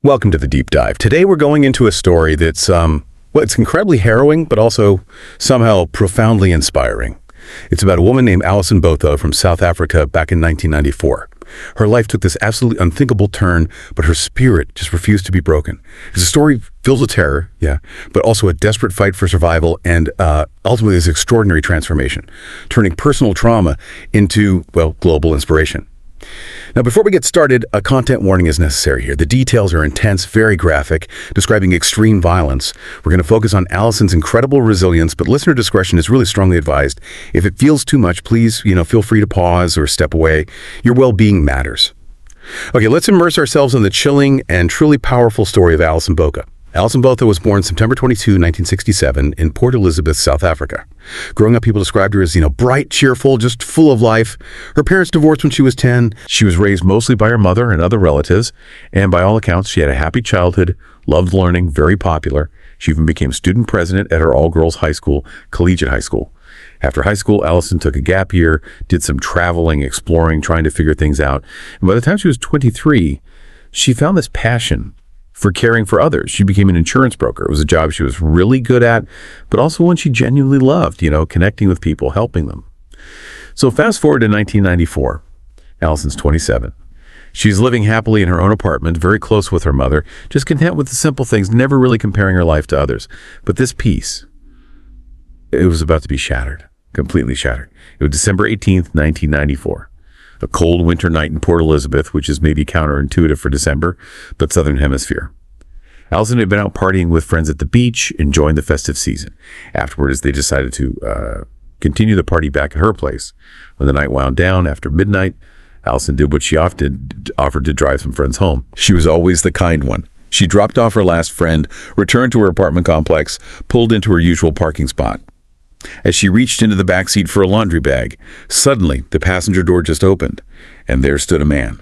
Welcome to the Deep Dive. Today we're going into a story that's, it's incredibly harrowing, but also somehow profoundly inspiring. It's about a woman named Alison Botha from South Africa back in 1994. Her life took this absolutely unthinkable turn, but her spirit just refused to be broken. It's a story filled with terror, yeah, but also a desperate fight for survival and ultimately this extraordinary transformation, turning personal trauma into, well, global inspiration. Now, before we get started, a content warning is necessary here. The details are intense, very graphic, describing extreme violence. We're going to focus on Alison's incredible resilience, but listener discretion is really strongly advised. If it feels too much, please, feel free to pause or step away. Your well-being matters. Okay, let's immerse ourselves in the chilling and truly powerful story of Alison Botha. Alison Botha was born September 22, 1967, in Port Elizabeth, South Africa. Growing up, people described her as, bright, cheerful, just full of life. Her parents divorced when she was 10. She was raised mostly by her mother and other relatives, and by all accounts, she had a happy childhood, loved learning, very popular. She even became student president at her all-girls high school, collegiate high school. After high school, Alison took a gap year, did some traveling, exploring, trying to figure things out. And by the time she was 23, she found this passion for caring for others. She became an insurance broker. It was a job she was really good at, but also one she genuinely loved, connecting with people, helping them. So fast forward to 1994. Alison's 27. She's living happily in her own apartment, very close with her mother, just content with the simple things, never really comparing her life to others. But this peace, it was about to be shattered, completely shattered. It was December 18th, 1994. A cold winter night in Port Elizabeth, which is maybe counterintuitive for December, but Southern Hemisphere. Alison had been out partying with friends at the beach, enjoying the festive season. Afterwards, they decided to continue the party back at her place. When the night wound down after midnight, Alison did what she often offered to drive some friends home. She was always the kind one. She dropped off her last friend, returned to her apartment complex, pulled into her usual parking spot. As she reached into the back seat for a laundry bag, suddenly the passenger door just opened, and there stood a man,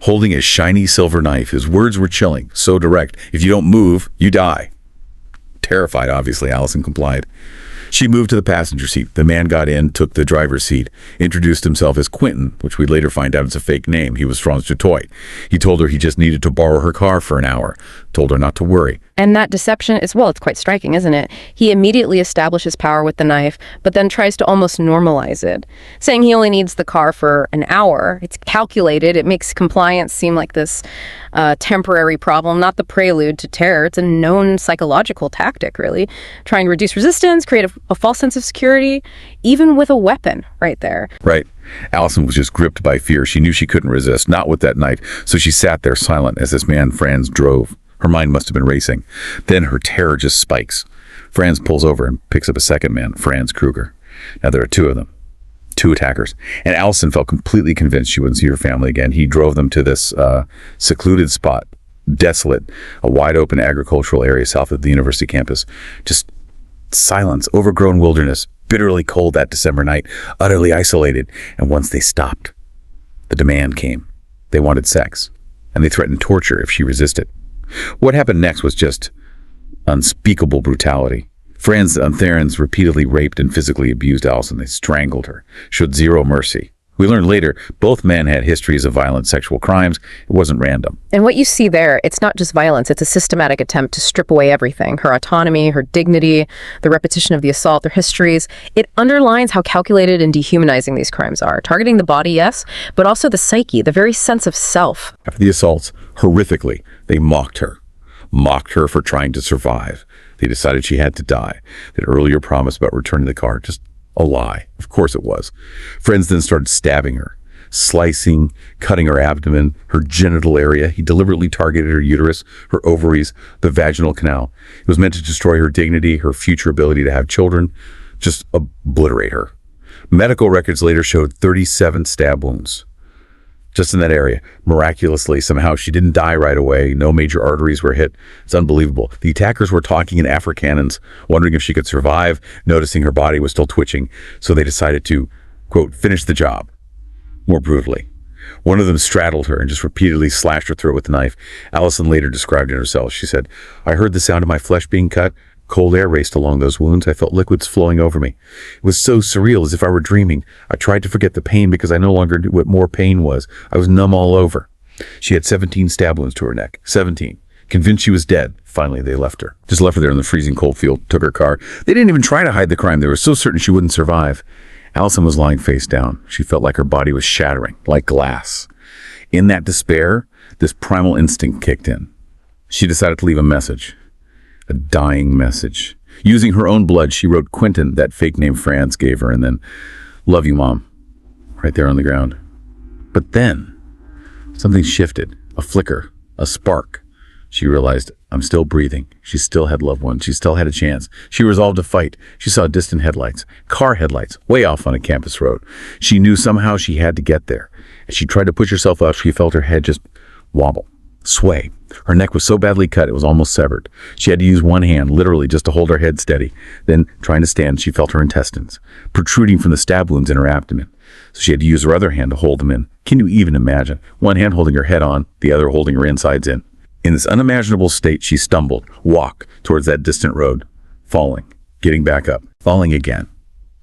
holding a shiny silver knife. His words were chilling, so direct. "If you don't move, you die." Terrified, obviously, Alison complied. She moved to the passenger seat. The man got in, took the driver's seat, introduced himself as Quentin, which we later find out is a fake name. He was Franz Dutoit. He told her he just needed to borrow her car for an hour, told her not to worry. And that deception as well, it's quite striking, isn't it? He immediately establishes power with the knife, but then tries to almost normalize it, saying he only needs the car for an hour. It's calculated. It makes compliance seem like this temporary problem, not the prelude to terror. It's a known psychological tactic, really, trying to reduce resistance, create a false sense of security, even with a weapon right there. Right. Alison was just gripped by fear. She knew she couldn't resist, not with that knife, so she sat there silent as this man, Franz, drove. Her mind must have been racing. Then her terror just spikes. Franz pulls over and picks up a second man, Franz Kruger. Now there are two of them, two attackers. And Alison felt completely convinced she wouldn't see her family again. He drove them to this secluded spot, desolate, a wide open agricultural area south of the university campus. Just silence, overgrown wilderness, bitterly cold that December night, utterly isolated. And once they stopped, the demand came. They wanted sex, and they threatened torture if she resisted. What happened next was just unspeakable brutality. Franz and Theron repeatedly raped and physically abused Alison. They strangled her, showed zero mercy. We learned later, both men had histories of violent sexual crimes. It wasn't random. And what you see there, it's not just violence, it's a systematic attempt to strip away everything. Her autonomy, her dignity, the repetition of the assault, their histories. It underlines how calculated and dehumanizing these crimes are. Targeting the body, yes, but also the psyche, the very sense of self. After the assaults, horrifically, they mocked her for trying to survive. They decided she had to die. That earlier promise about returning the car, just a lie. Of course it was. Friends then started stabbing her, slicing, cutting her abdomen, her genital area. He deliberately targeted her uterus, her ovaries, the vaginal canal. It was meant to destroy her dignity, her future ability to have children, just obliterate her. Medical records later showed 37 stab wounds just in that area. Miraculously, somehow she didn't die right away. No major arteries were hit. It's unbelievable. The attackers were talking in Afrikaans, wondering if she could survive, noticing her body was still twitching. So they decided to, quote, finish the job more brutally. One of them straddled her and just repeatedly slashed her throat with the knife. Alison later described it herself. She said, "I heard the sound of my flesh being cut. Cold air raced along those wounds. I felt liquids flowing over me. It was so surreal, as if I were dreaming. I tried to forget the pain because I no longer knew what more pain was. I was numb all over." She had 17 stab wounds to her neck. 17. Convinced she was dead, finally they left her. Just left her there in the freezing cold field, took her car. They didn't even try to hide the crime. They were so certain she wouldn't survive. Alison was lying face down. She felt like her body was shattering, like glass. In that despair, this primal instinct kicked in. She decided to leave a message. A dying message. Using her own blood, she wrote Quentin, that fake name Franz gave her, and then, "Love you, Mom," right there on the ground. But then, something shifted. A flicker. A spark. She realized, I'm still breathing. She still had loved ones. She still had a chance. She resolved to fight. She saw distant headlights, car headlights, way off on a campus road. She knew somehow she had to get there. As she tried to push herself up, she felt her head just wobble, sway. Her neck was so badly cut, it was almost severed. She had to use one hand, literally, just to hold her head steady. Then, trying to stand, she felt her intestines protruding from the stab wounds in her abdomen. So she had to use her other hand to hold them in. Can you even imagine? One hand holding her head on, the other holding her insides in. In this unimaginable state, she stumbled, walked towards that distant road, falling, getting back up, falling again.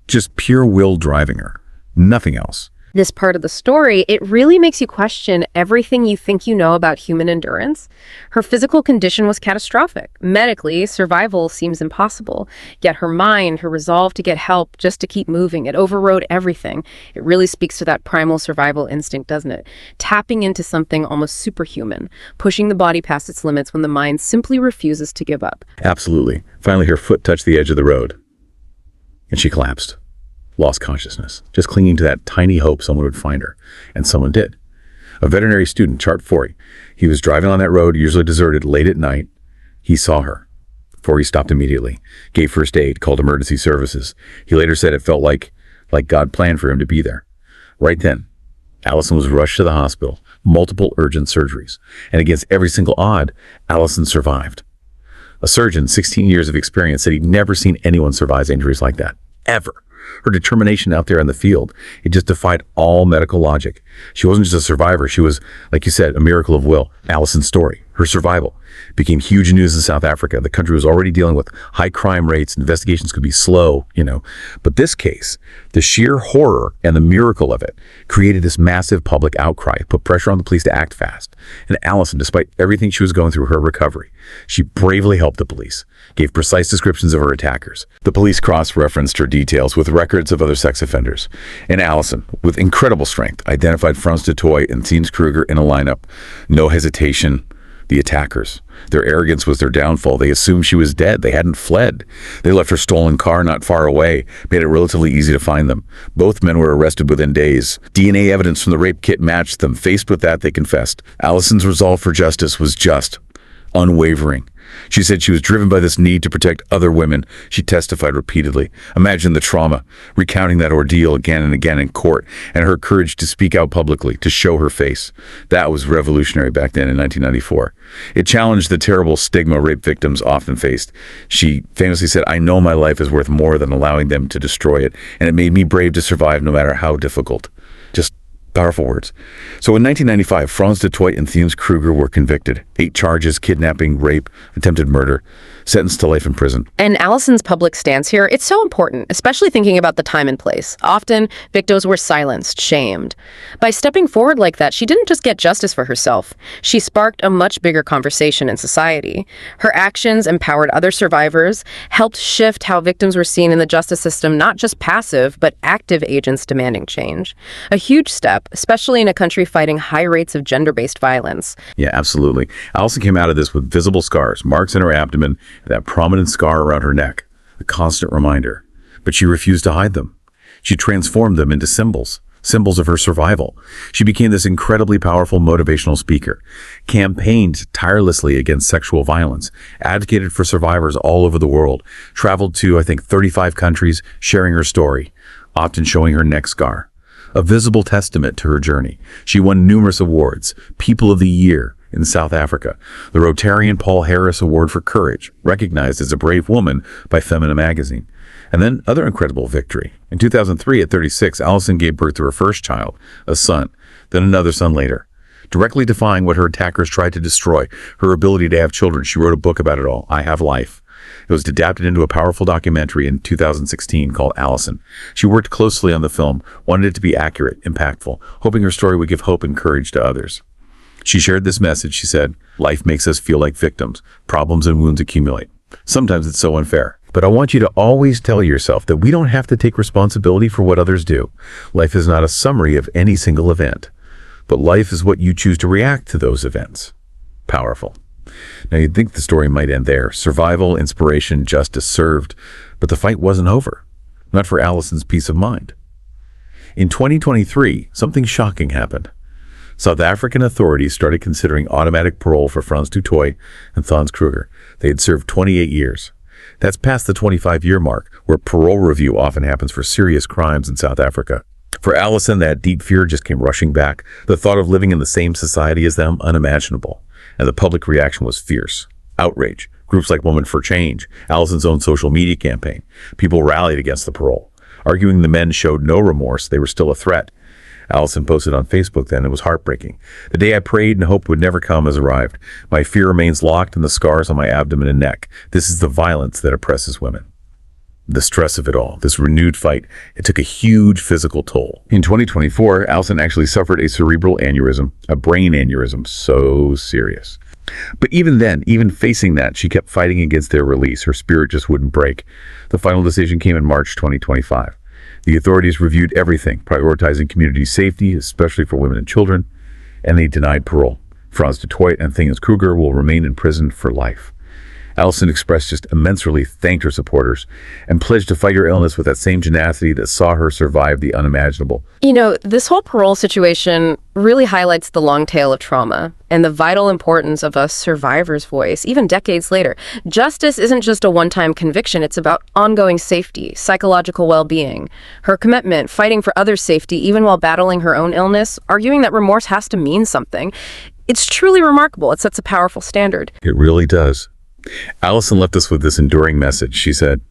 Just pure will driving her. Nothing else. This part of the story, it really makes you question everything you think you know about human endurance. Her physical condition was catastrophic. Medically, survival seems impossible. Yet her mind, her resolve to get help, just to keep moving, it overrode everything. It really speaks to that primal survival instinct, doesn't it? Tapping into something almost superhuman, pushing the body past its limits when the mind simply refuses to give up. Absolutely. Finally, her foot touched the edge of the road, and she collapsed. Lost consciousness, just clinging to that tiny hope someone would find her. And someone did. A veterinary student, Chart Forey. He was driving on that road, usually deserted, late at night. He saw her. Forey stopped immediately, gave first aid, called emergency services. He later said it felt like God planned for him to be there. Right then, Alison was rushed to the hospital, multiple urgent surgeries. And against every single odd, Alison survived. A surgeon, 16 years of experience, said he'd never seen anyone survive injuries like that. Ever. Her determination out there in the field, it just defied all medical logic. She wasn't just a survivor. She was, like you said, a miracle of will. Alison's story, her survival, became huge news in South Africa. The country was already dealing with high crime rates. Investigations could be slow, But this case, the sheer horror and the miracle of it created this massive public outcry, put pressure on the police to act fast. And Alison, despite everything she was going through, her recovery, she bravely helped the police, gave precise descriptions of her attackers. The police cross-referenced her details with records of other sex offenders. And Alison, with incredible strength, identified Franz de Toy and Thien Kruger in a lineup. No hesitation. The attackers. Their arrogance was their downfall. They assumed she was dead. They hadn't fled. They left her stolen car not far away, made it relatively easy to find them. Both men were arrested within days. DNA evidence from the rape kit matched them. Faced with that, they confessed. Alison's resolve for justice was just, unwavering. She said she was driven by this need to protect other women. She testified repeatedly. Imagine the trauma, recounting that ordeal again and again in court, and her courage to speak out publicly, to show her face. That was revolutionary back then in 1994. It challenged the terrible stigma rape victims often faced. She famously said, "I know my life is worth more than allowing them to destroy it, and it made me brave to survive no matter how difficult." Just powerful words. So in 1995, Franz de Toy and Thien Kruger were convicted. 8 charges: kidnapping, rape, attempted murder, sentenced to life in prison. And Alison's public stance here, it's so important, especially thinking about the time and place. Often, victims were silenced, shamed. By stepping forward like that, she didn't just get justice for herself. She sparked a much bigger conversation in society. Her actions empowered other survivors, helped shift how victims were seen in the justice system, not just passive, but active agents demanding change. A huge step, especially in a country fighting high rates of gender-based violence. Yeah, absolutely. Alison came out of this with visible scars, marks in her abdomen, that prominent scar around her neck, a constant reminder. But she refused to hide them. She transformed them into symbols of her survival. She became this incredibly powerful motivational speaker, campaigned tirelessly against sexual violence, advocated for survivors all over the world, traveled to, 35 countries, sharing her story, often showing her neck scar. A visible testament to her journey. She won numerous awards, People of the Year in South Africa, the Rotarian Paul Harris Award for Courage, recognized as a brave woman by Femina magazine. And then other incredible victory. In 2003, at 36, Alison gave birth to her first child, a son, then another son later. Directly defying what her attackers tried to destroy, her ability to have children, she wrote a book about it all, I Have Life. It was adapted into a powerful documentary in 2016 called Alison. She worked closely on the film, wanted it to be accurate, impactful, hoping her story would give hope and courage to others. She shared this message. She said, "Life makes us feel like victims. Problems and wounds accumulate. Sometimes it's so unfair. But I want you to always tell yourself that we don't have to take responsibility for what others do. Life is not a summary of any single event, but life is what you choose to react to those events." Powerful. Now, you'd think the story might end there. Survival, inspiration, justice served. But the fight wasn't over. Not for Alison's peace of mind. In 2023, something shocking happened. South African authorities started considering automatic parole for Frans du Toit and Thans Kruger. They had served 28 years. That's past the 25-year mark, where parole review often happens for serious crimes in South Africa. For Alison, that deep fear just came rushing back. The thought of living in the same society as them, unimaginable. And the public reaction was fierce. Outrage. Groups like Women for Change, Alison's own social media campaign. People rallied against the parole, arguing the men showed no remorse, they were still a threat. Alison posted on Facebook then, "It was heartbreaking. The day I prayed and hoped would never come has arrived. My fear remains locked in the scars on my abdomen and neck. This is the violence that oppresses women." The stress of it all, this renewed fight, it took a huge physical toll. In 2024, Alison actually suffered a cerebral aneurysm, a brain aneurysm, so serious. But even then, even facing that, she kept fighting against their release. Her spirit just wouldn't break. The final decision came in March 2025. The authorities reviewed everything, prioritizing community safety, especially for women and children, and they denied parole. Frans du Toit and Thans Kruger will remain in prison for life. Alison expressed just immense relief, thanked her supporters, and pledged to fight her illness with that same tenacity that saw her survive the unimaginable. You know, this whole parole situation really highlights the long tail of trauma and the vital importance of a survivor's voice, even decades later. Justice isn't just a one-time conviction, it's about ongoing safety, psychological well-being. Her commitment, fighting for others' safety, even while battling her own illness, arguing that remorse has to mean something. It's truly remarkable. It sets a powerful standard. It really does. Alison left us with this enduring message. She said,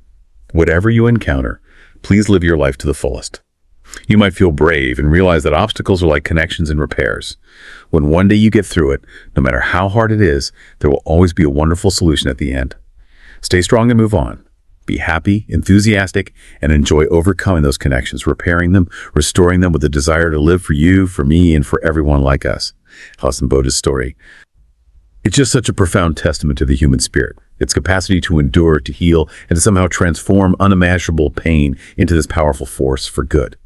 "Whatever you encounter, please live your life to the fullest. You might feel brave and realize that obstacles are like connections and repairs. When one day you get through it, no matter how hard it is, there will always be a wonderful solution at the end. Stay strong and move on. Be happy, enthusiastic, and enjoy overcoming those connections, repairing them, restoring them with the desire to live for you, for me, and for everyone like us." Alison Botha's story. It's just such a profound testament to the human spirit, its capacity to endure, to heal, and to somehow transform unimaginable pain into this powerful force for good.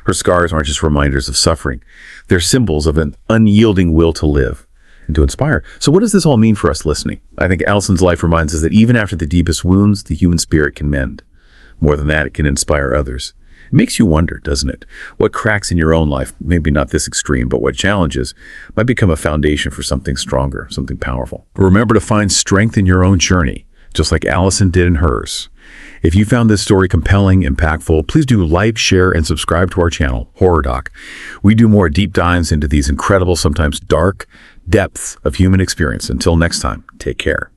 Her scars aren't just reminders of suffering. They're symbols of an unyielding will to live and to inspire. So what does this all mean for us listening? I think Alison's life reminds us that even after the deepest wounds, the human spirit can mend. More than that, it can inspire others. It makes you wonder, doesn't it? What cracks in your own life, maybe not this extreme, but what challenges might become a foundation for something stronger, something powerful. Remember to find strength in your own journey, just like Alison did in hers. If you found this story compelling, impactful, please do like, share, and subscribe to our channel, Horror Doc. We do more deep dives into these incredible, sometimes dark, depths of human experience. Until next time, take care.